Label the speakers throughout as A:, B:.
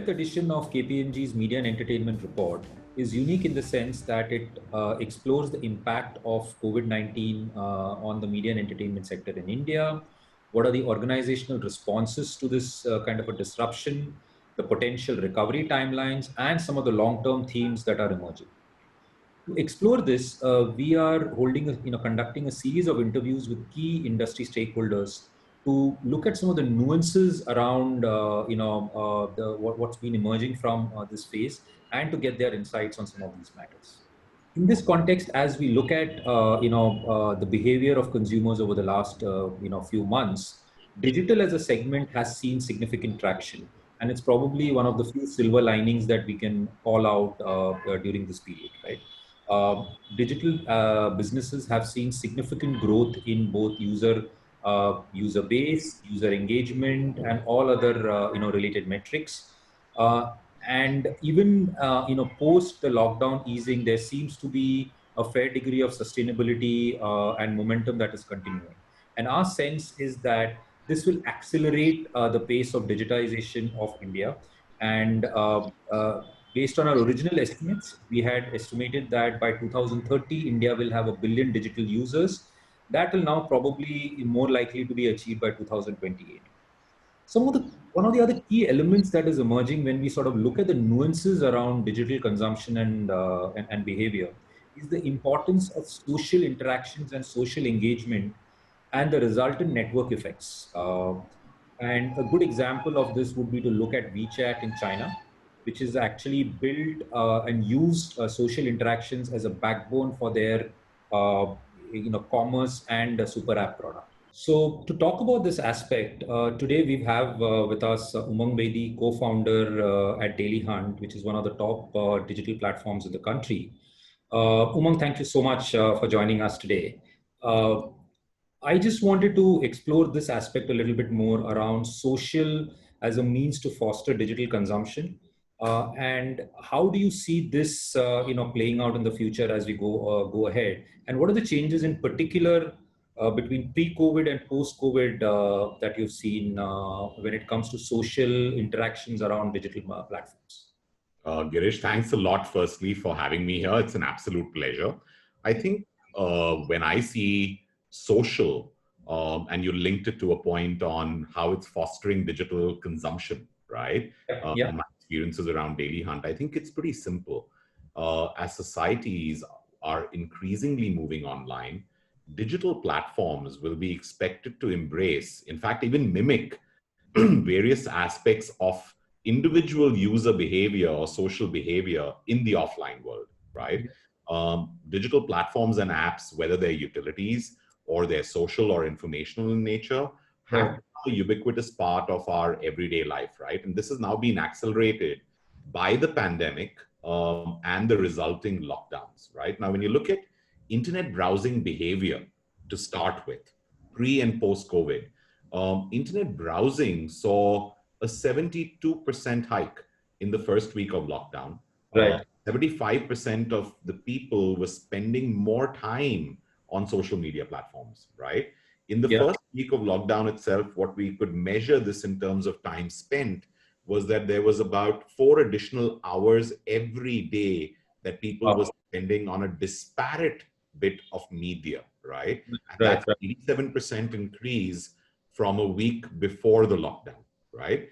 A: edition of KPMG's Media and Entertainment Report is unique in the sense that it explores the impact of COVID-19 on the media and entertainment sector in India. What are the organizational responses to this kind of a disruption, the potential recovery timelines, and some of the long-term themes that are emerging. To explore this, we are conducting a series of interviews with key industry stakeholders to look at some of the nuances around, what's been emerging from this phase, and to get their insights on some of these matters. In this context, as we look at, the behavior of consumers over the last, few months, digital as a segment has seen significant traction, and it's probably one of the few silver linings that we can call out during this period, right? Digital businesses have seen significant growth in both user base, user engagement, and all other related metrics. And even post the lockdown easing, there seems to be a fair degree of sustainability and momentum that is continuing. And our sense is that this will accelerate the pace of digitization of India. And based on our original estimates, we had estimated that by 2030, India will have 1 billion digital users. That will now probably more likely to be achieved by 2028. One of the other key elements that is emerging when we sort of look at the nuances around digital consumption and behavior is the importance of social interactions and social engagement and the resultant network effects. And a good example of this would be to look at WeChat in China, which is actually built and used social interactions as a backbone for their commerce and super app product. So to talk about this aspect, today we have with us Umang Bedi, co-founder at Dailyhunt, which is one of the top digital platforms in the country. Umang, thank you so much for joining us today. I just wanted to explore this aspect a little bit more around social as a means to foster digital consumption. And how do you see this, playing out in the future as we go ahead? And what are the changes in particular between pre-COVID and post-COVID that you've seen when it comes to social interactions around digital platforms?
B: Girish, thanks a lot, firstly, for having me here. It's an absolute pleasure. I think when I see social, and you linked it to a point on how it's fostering digital consumption, right?
A: Yeah.
B: My experiences around Dailyhunt, I think it's pretty simple. As societies are increasingly moving online, digital platforms will be expected to embrace, in fact, even mimic various aspects of individual user behavior or social behavior in the offline world, right? Digital platforms and apps, whether they're utilities or they're social or informational in nature, have a ubiquitous part of our everyday life, right? And this has now been accelerated by the pandemic and the resulting lockdowns, right? Now, when you look at internet browsing behavior to start with, pre and post-COVID, internet browsing saw a 72% hike in the first week of lockdown.
A: Right.
B: 75% of the people were spending more time on social media platforms, right? In the first week of lockdown itself, what we could measure this in terms of time spent was that there was about 4 additional hours every day that people were spending on a disparate bit of media, right? And that's an 87% increase from a week before the lockdown, right?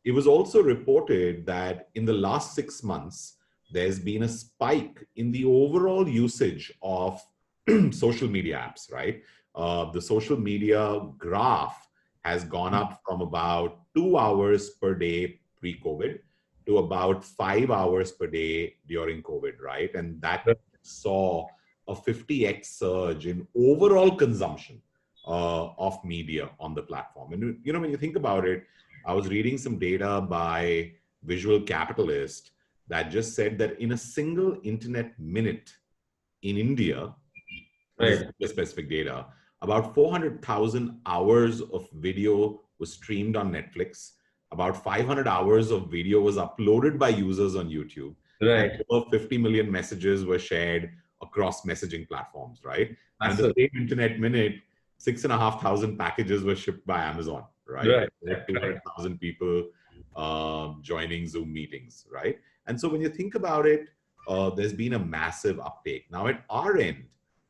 B: It was also reported that in the last 6 months, there's been a spike in the overall usage of social media apps, right? The social media graph has gone up from about 2 hours per day pre-COVID to about 5 hours per day during COVID, right? And that saw a 50x surge in overall consumption of media on the platform. And when you think about it, I was reading some data by Visual Capitalist that just said that in a single internet minute in India, this is the specific data, about 400,000 hours of video was streamed on Netflix. About 500 hours of video was uploaded by users on YouTube. And over 50 million messages were shared across messaging platforms, right? And in the same internet minute, 6,500 packages were shipped by Amazon, right? 200,000 people joining Zoom meetings, right? And so when you think about it, there's been a massive uptake. Now at our end,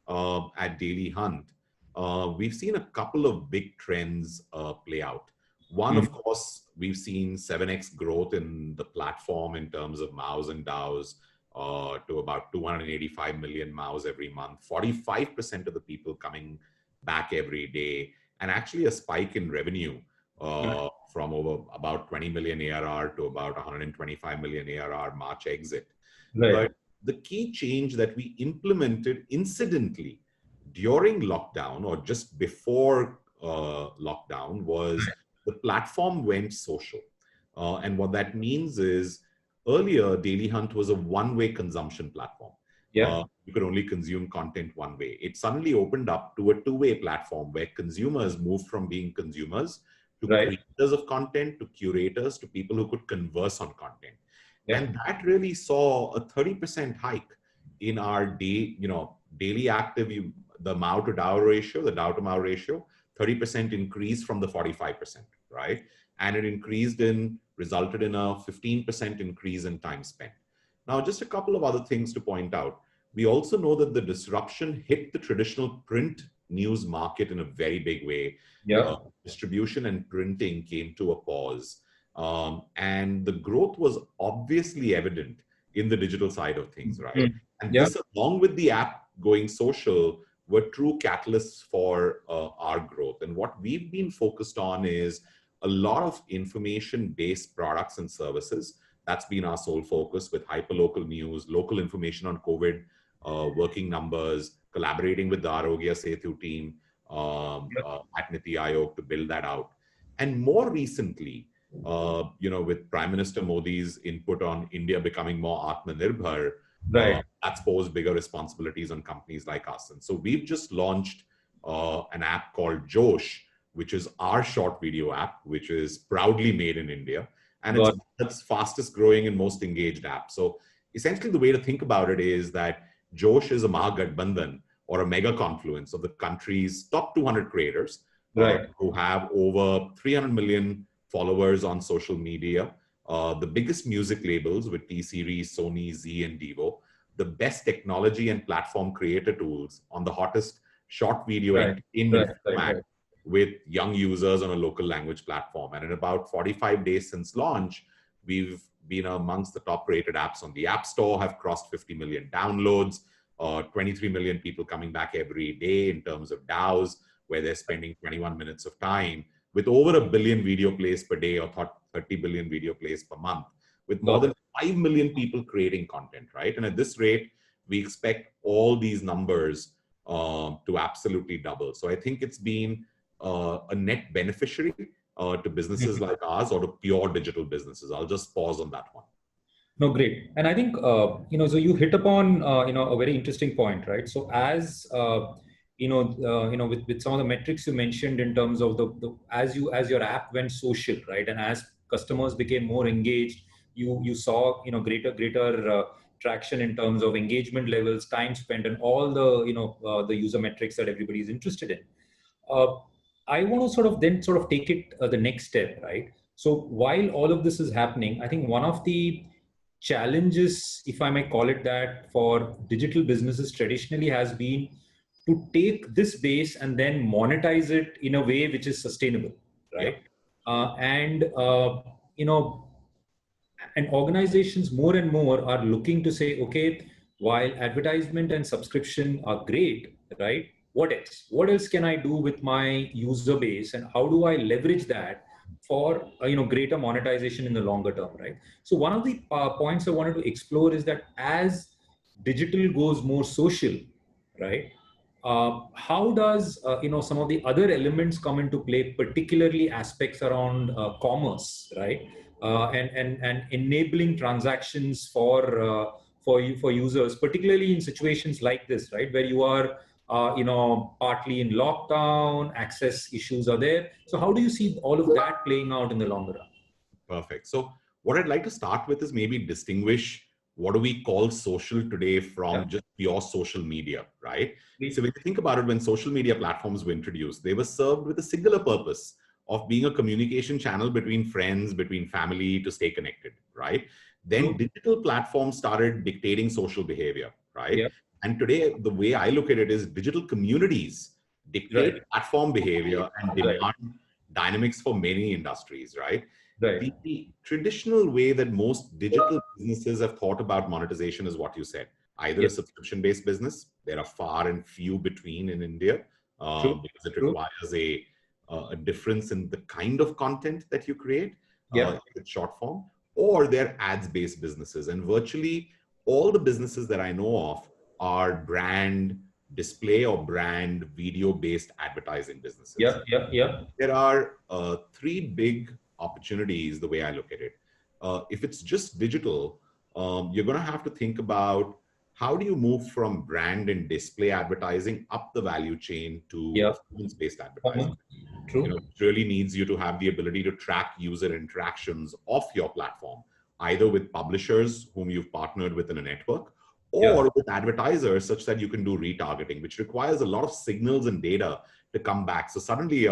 B: at Dailyhunt, we've seen a couple of big trends play out. One, of course, we've seen 7x growth in the platform in terms of MAUs and DAUs to about 285 million MAUs every month, 45% of the people coming back every day, and actually a spike in revenue from over about 20 million ARR to about 125 million ARR March exit.
A: Right.
B: But the key change that we implemented incidentally during lockdown or just before lockdown was the platform went social. And what that means is earlier, Dailyhunt was a one-way consumption platform.
A: Yeah.
B: You could only consume content one way. It suddenly opened up to a two-way platform where consumers moved from being consumers to creators of content, to curators, to people who could converse on content. Yeah. And that really saw a 30% hike in our daily active, the MAU to DAU ratio, the DAU to MAU ratio, 30% increase from the 45%, right? And it resulted in a 15% increase in time spent. Now, just a couple of other things to point out. We also know that the disruption hit the traditional print news market in a very big way.
A: Yeah.
B: Distribution and printing came to a pause. And the growth was obviously evident in the digital side of things, right? And this, along with the app going social, were true catalysts for our growth. And what we've been focused on is a lot of information-based products and services. That's been our sole focus, with hyperlocal news, local information on COVID, working numbers, collaborating with the Arogya Setu team at Niti Aayog to build that out. And more recently, with Prime Minister Modi's input on India becoming more Atmanirbhar, that's posed bigger responsibilities on companies like us. And so we've just launched an app called Josh, which is our short video app, which is proudly made in India. And it's the fastest growing and most engaged app. So essentially the way to think about it is that Josh is a Mahagathbandhan or a mega confluence of the country's top 200 creators who have over 300 million followers on social media, the biggest music labels with T-Series, Sony, Z, and Devo, the best technology and platform creator tools on the hottest short video entertainment format with young users on a local language platform. And in about 45 days since launch, we've been amongst the top rated apps on the App Store, have crossed 50 million downloads, 23 million people coming back every day in terms of DAUs, where they're spending 21 minutes of time, with over 1 billion video plays per day or 30 billion video plays per month, with more than 5 million people creating content, right? And at this rate, we expect all these numbers to absolutely double. So I think it's been a net beneficiary to businesses like ours or to pure digital businesses. I'll just pause on that one.
A: No, great. And I think, so you hit upon, a very interesting point, right? So as, with some of the metrics you mentioned in terms of as your app went social, right? And as customers became more engaged, you saw, greater traction in terms of engagement levels, time spent, and all the, the user metrics that everybody is interested in. I want to sort of take it the next step, right? So while all of this is happening, I think one of the challenges, if I may call it that, for digital businesses traditionally has been to take this base and then monetize it in a way which is sustainable, right? And organizations more and more are looking to say, okay, while advertisement and subscription are great, right? What else? What else can I do with my user base, and how do I leverage that for greater monetization in the longer term, right? So one of the points I wanted to explore is that as digital goes more social, right? How does some of the other elements come into play, particularly aspects around commerce, right? And enabling transactions for users, particularly in situations like this, right, where you are partly in lockdown, access issues are there. So how do you see all of that playing out in the long run?
B: Perfect. So what I'd like to start with is maybe distinguish what do we call social today from just pure social media, right? So when you think about it, when social media platforms were introduced, they were served with a singular purpose of being a communication channel between friends, between family to stay connected, right? Then digital platforms started dictating social behavior, right?
A: Yeah.
B: And today, the way I look at it is digital communities dictate
A: Right.
B: platform behavior and
A: Right.
B: demand dynamics for many industries, right?
A: Right.
B: The traditional way that most digital businesses have thought about monetization is what you said, either
A: Yeah.
B: a subscription-based business. There are far and few between in India
A: True.
B: because it
A: True.
B: requires a difference in the kind of content that you create
A: Yeah.
B: in short form, or they're ads-based businesses. And virtually all the businesses that I know of are brand display or brand video-based advertising businesses.
A: Yeah. Yeah. Yeah.
B: There are three big opportunities the way I look at it. If it's just digital, you're going to have to think about how do you move from brand and display advertising up the value chain to
A: Yeah.
B: performance-based advertising.
A: True.
B: It really needs you to have the ability to track user interactions of your platform, either with publishers whom you've partnered with in a network,
A: Yeah.
B: or with advertisers such that you can do retargeting, which requires a lot of signals and data to come back. So suddenly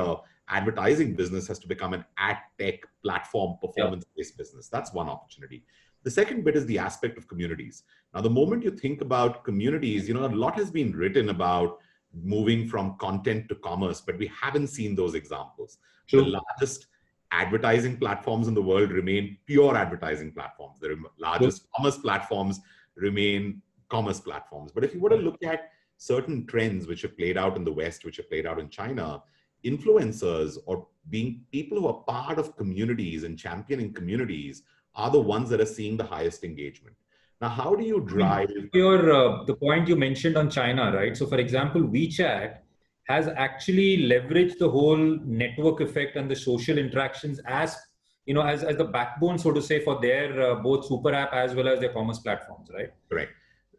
B: advertising business has to become an ad tech platform
A: Yeah.
B: performance-based business. That's one opportunity. The second bit is the aspect of communities. Now, the moment you think about communities, a lot has been written about moving from content to commerce, but we haven't seen those examples. The
A: True.
B: largest advertising platforms in the world remain pure advertising platforms. The largest commerce platforms remain commerce platforms. But if you were to look at certain trends which have played out in the West, which have played out in China, influencers or being people who are part of communities and championing communities are the ones that are seeing the highest engagement. Now, how do you drive?
A: The point you mentioned on China, right? So, for example, WeChat has actually leveraged the whole network effect and the social interactions as as the backbone, so to say, for their both super app as well as their commerce platforms, right?
B: Correct.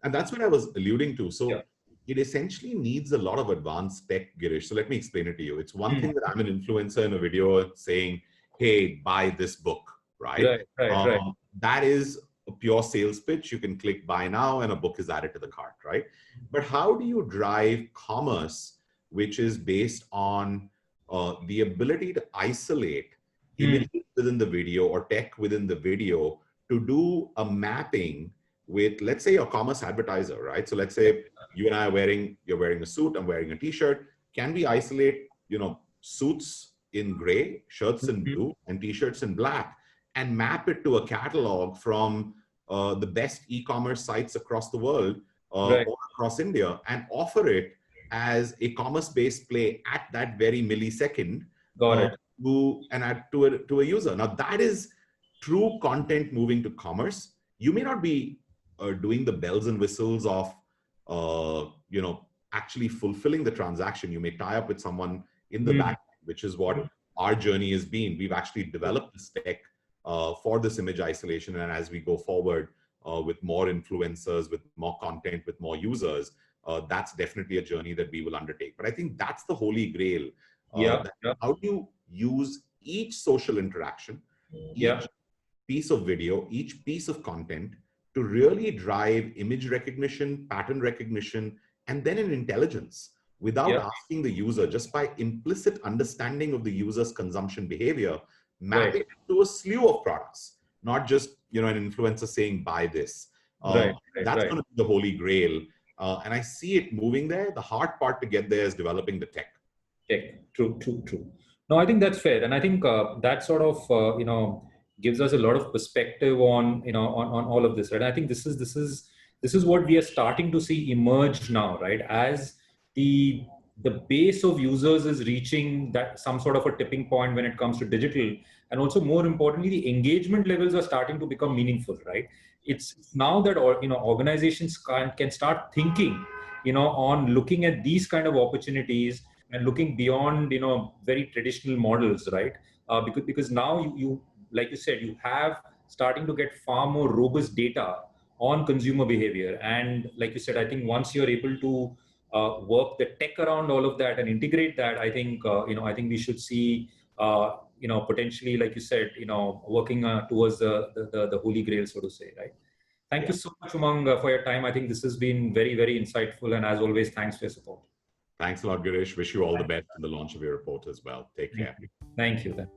B: And that's what I was alluding to. So
A: Yeah.
B: it essentially needs a lot of advanced tech, Girish. So let me explain it to you. It's one thing that I'm an influencer in a video saying, hey, buy this book, right?
A: Right.
B: That is a pure sales pitch. You can click buy now and a book is added to the cart, right? But how do you drive commerce, which is based on the ability to isolate images within the video or tech within the video to do a mapping with, let's say, a commerce advertiser, right? So let's say you and I you're wearing a suit, I'm wearing a t-shirt. Can we isolate, suits in gray, shirts in blue, and t-shirts in black, and map it to a catalog from the best e-commerce sites across the world or across India, and offer it as a commerce-based play at that very millisecond to a user. Now, that is true content moving to commerce. You may not be doing the bells and whistles of, actually fulfilling the transaction. You may tie up with someone in the back, which is what our journey has been. We've actually developed this tech for this image isolation. And as we go forward with more influencers, with more content, with more users, that's definitely a journey that we will undertake. But I think that's the holy grail. How do you use each social interaction, each piece of video, each piece of content to really drive image recognition, pattern recognition, and then an intelligence without asking the user, just by implicit understanding of the user's consumption behavior, map it to a slew of products, not just an influencer saying buy this. That's going to be the holy grail. And I see it moving there. The hard part to get there is developing the tech.
A: True. No, I think that's fair. And I think that sort of, gives us a lot of perspective on, on all of this, right? And I think this is what we are starting to see emerge now, right? As the base of users is reaching that some sort of a tipping point when it comes to digital. And also more importantly, the engagement levels are starting to become meaningful, right? It's now that, organizations can start thinking, on looking at these kind of opportunities and looking beyond, very traditional models, right? Because now you, like you said, you have starting to get far more robust data on consumer behavior. And like you said, I think once you're able to work the tech around all of that and integrate that, I think, I think we should see, potentially, like you said, working towards the holy grail, so to say, right? Thank you so much, Umang, for your time. I think this has been very, very insightful. And as always, thanks for your support.
B: Thanks a lot, Girish. Wish you all the best in the launch of your report as well. Take care.
A: Thank you.